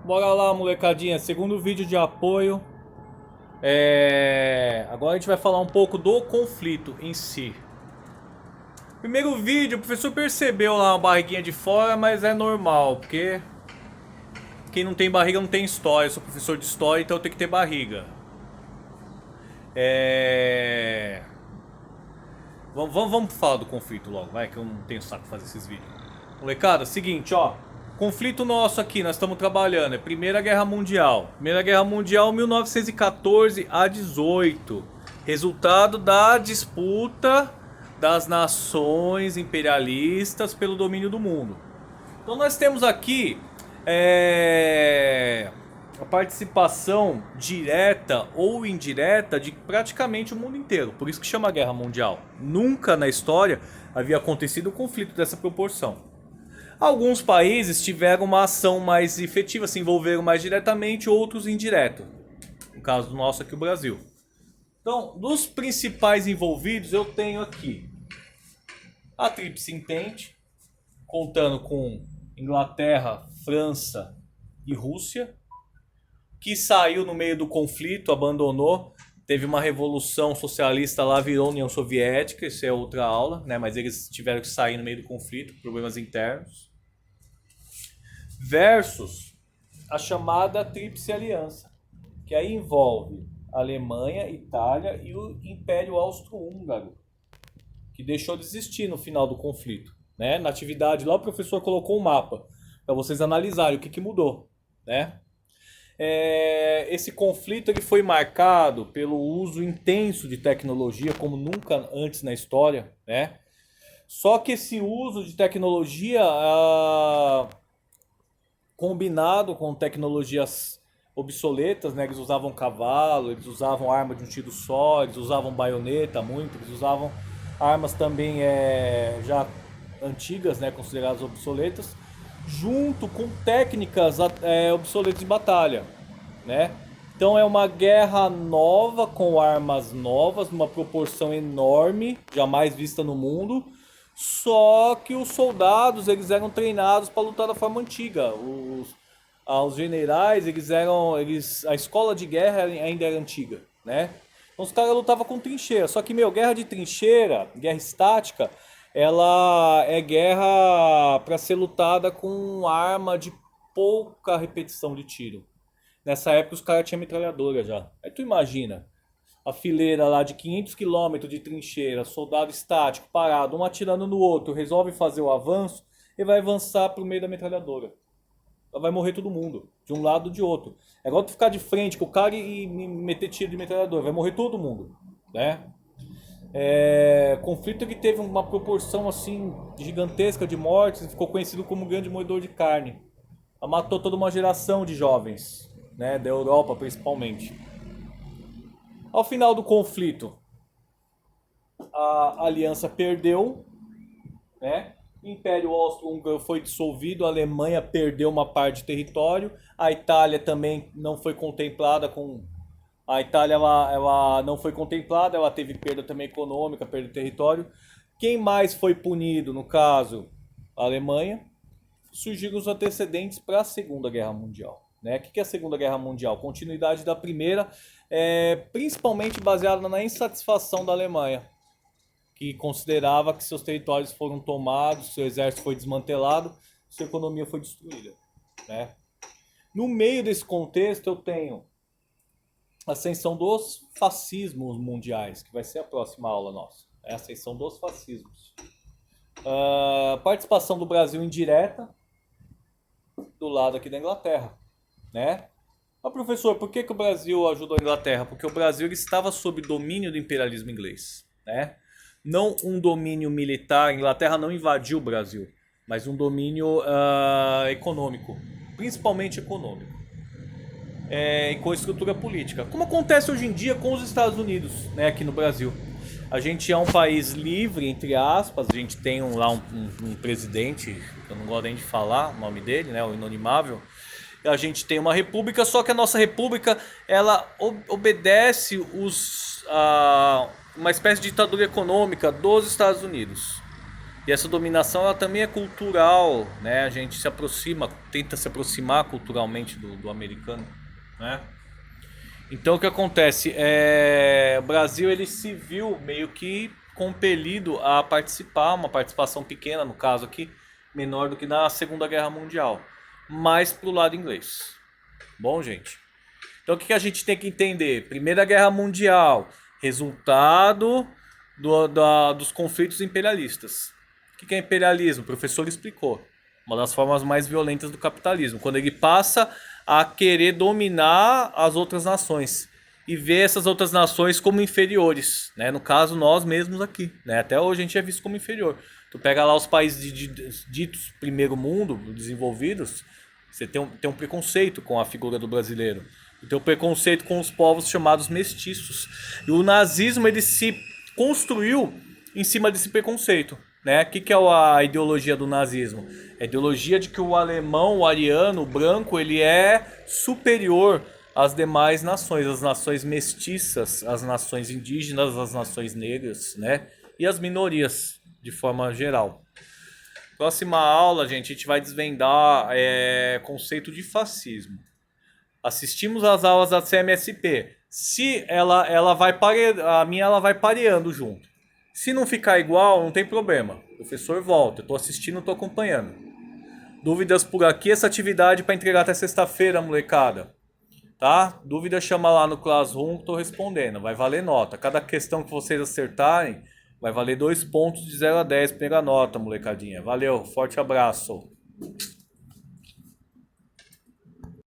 Bora lá, molecadinha. Segundo vídeo de apoio. Agora a gente vai falar um pouco do conflito em si. Primeiro vídeo, o professor percebeu lá uma barriguinha de fora, mas é normal, porque quem não tem barriga não tem história. Eu sou professor de história, então eu tenho que ter barriga. Vamos falar do conflito logo, vai, que eu não tenho saco pra fazer esses vídeos. Molecada, seguinte, ó. Conflito nosso aqui, nós estamos trabalhando, é Primeira Guerra Mundial. Primeira Guerra Mundial, 1914 a 18. Resultado da disputa das nações imperialistas pelo domínio do mundo. Então nós temos aqui a participação direta ou indireta de praticamente o mundo inteiro. Por isso que chama Guerra Mundial. Nunca na história havia acontecido um conflito dessa proporção. Alguns países tiveram uma ação mais efetiva, se envolveram mais diretamente, outros indireto. No caso do nosso aqui, o Brasil. Então, dos principais envolvidos, eu tenho aqui a Tríplice Entente, contando com Inglaterra, França e Rússia, que saiu no meio do conflito, abandonou. Teve uma revolução socialista lá, virou União Soviética, isso é outra aula, né? Mas eles tiveram que sair no meio do conflito, problemas internos. Versus a chamada Tríplice Aliança, que aí envolve Alemanha, Itália e o Império Austro-Húngaro, que deixou de existir no final do conflito, né? Na atividade lá o professor colocou um mapa para vocês analisarem o que mudou, né? Esse conflito ele foi marcado pelo uso intenso de tecnologia como nunca antes na história, né? Só que esse uso de tecnologia combinado com tecnologias obsoletas, né? Eles usavam cavalo, eles usavam arma de um tiro só, eles usavam baioneta muito, eles usavam armas também já antigas, né? Consideradas obsoletas, junto com técnicas obsoletas de batalha, né? Então é uma guerra nova com armas novas, numa proporção enorme, jamais vista no mundo. Só que os soldados eles eram treinados para lutar da forma antiga. Os generais a escola de guerra ainda era antiga, né? Então os caras lutavam com trincheira. Só que guerra de trincheira, guerra estática, ela é guerra para ser lutada com arma de pouca repetição de tiro. Nessa época os caras tinham metralhadora já. Aí tu imagina a fileira lá de 500 quilômetros de trincheira, soldado estático, parado, um atirando no outro, resolve fazer o avanço e vai avançar pro meio da metralhadora. Vai morrer todo mundo, de um lado ou de outro. É igual tu ficar de frente com o cara e meter tiro de metralhadora, vai morrer todo mundo, né? Conflito que teve uma proporção assim gigantesca de mortes, ficou conhecido como grande moedor de carne. Matou toda uma geração de jovens, né, da Europa principalmente. Ao final do conflito, a aliança perdeu, né? O Império Austro-Húngaro foi dissolvido, a Alemanha perdeu uma parte de território, a Itália também não foi contemplada com. A Itália ela não foi contemplada, ela teve perda também econômica, perda de território. Quem mais foi punido, no caso, a Alemanha? Surgiram os antecedentes para a Segunda Guerra Mundial. Né? O que é a Segunda Guerra Mundial? Continuidade da Primeira, principalmente baseada na insatisfação da Alemanha, que considerava que seus territórios foram tomados, seu exército foi desmantelado, sua economia foi destruída. Né? No meio desse contexto eu tenho a ascensão dos fascismos mundiais, que vai ser a próxima aula nossa. A ascensão dos fascismos. Participação do Brasil indireta, do lado aqui da Inglaterra, né? Mas professor, por que o Brasil ajudou a Inglaterra? Porque o Brasil ele estava sob domínio do imperialismo inglês, né? Não um domínio militar, a Inglaterra não invadiu o Brasil, mas um domínio econômico, principalmente econômico, e com estrutura política. Como acontece hoje em dia com os Estados Unidos, né, aqui no Brasil. A gente é um país livre, entre aspas, a gente tem lá um presidente, eu não gosto nem de falar o nome dele, né, o inanimável. A gente tem uma república, só que a nossa república ela obedece uma espécie de ditadura econômica dos Estados Unidos. E essa dominação ela também é cultural, né? A gente se aproxima, tenta se aproximar culturalmente do americano, né? Então o que acontece? O Brasil ele se viu meio que compelido a participar, uma participação pequena no caso aqui, menor do que na Segunda Guerra Mundial, mais pro lado inglês. Bom, gente. Então o que a gente tem que entender? Primeira Guerra Mundial, resultado dos conflitos imperialistas. O que é imperialismo? O professor explicou. Uma das formas mais violentas do capitalismo. Quando ele passa a querer dominar as outras nações e ver essas outras nações como inferiores, né? No caso, nós mesmos aqui, né? Até hoje a gente é visto como inferior. Tu pega lá os países ditos primeiro mundo, desenvolvidos, você tem um preconceito com a figura do brasileiro. Tem um preconceito com os povos chamados mestiços. E o nazismo ele se construiu em cima desse preconceito. Né? O que é a ideologia do nazismo? É a ideologia de que o alemão, o ariano, o branco, ele é superior às demais nações, as nações mestiças, as nações indígenas, as nações negras, né? E as minorias, de forma geral. Próxima aula, gente, a gente vai desvendar conceito de fascismo. Assistimos às aulas da CMSP. Se ela vai a minha ela vai pareando junto. Se não ficar igual, não tem problema. O professor volta. Eu tô assistindo, tô acompanhando. Dúvidas por aqui, essa atividade para entregar até sexta-feira, molecada. Tá? Dúvida chama lá no Classroom que tô respondendo. Vai valer nota. Cada questão que vocês acertarem, vai valer 2 pontos de 0 a 10 primeira nota, molecadinha. Valeu, forte abraço.